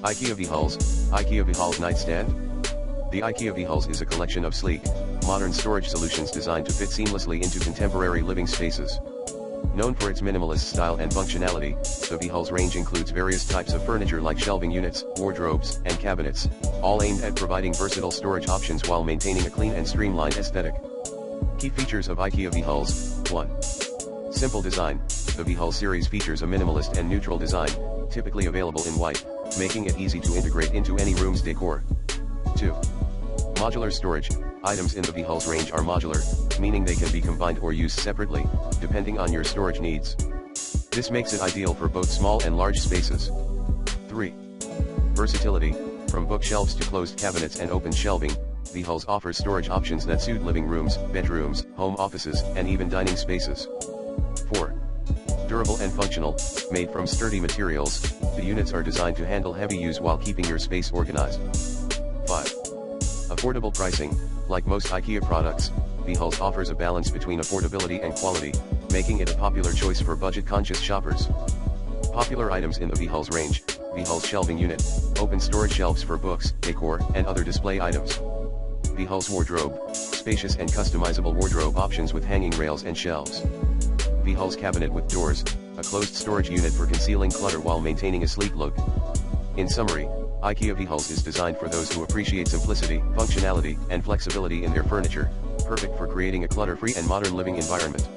IKEA VIHALS Nightstand. The IKEA VIHALS is a collection of sleek, modern storage solutions designed to fit seamlessly into contemporary living spaces. Known for its minimalist style and functionality, the VIHALS range includes various types of furniture like shelving units, wardrobes, and cabinets, all aimed at providing versatile storage options while maintaining a clean and streamlined aesthetic. Key features of IKEA VIHALS. 1. Simple design. The VIHALS series features a minimalist and neutral design, typically available in white, making it easy to integrate into any room's decor. 2. Modular storage. Items in the VIHALS range are modular, meaning they can be combined or used separately, depending on your storage needs. This makes it ideal for both small and large spaces. 3. Versatility. From bookshelves to closed cabinets and open shelving, VIHALS offers storage options that suit living rooms, bedrooms, home offices, and even dining spaces. 4. Durable and functional. Made from sturdy materials, the units are designed to handle heavy use while keeping your space organized. 5. Affordable pricing. Like most IKEA products, VIHALS offers a balance between affordability and quality, making it a popular choice for budget-conscious shoppers. Popular items in the VIHALS range: VIHALS shelving unit, open storage shelves for books, decor, and other display items. VIHALS wardrobe, spacious and customizable wardrobe options with hanging rails and shelves. VIHALS cabinet with doors, a closed storage unit for concealing clutter while maintaining a sleek look. In summary, IKEA VIHALS is designed for those who appreciate simplicity, functionality, and flexibility in their furniture, perfect for creating a clutter-free and modern living environment.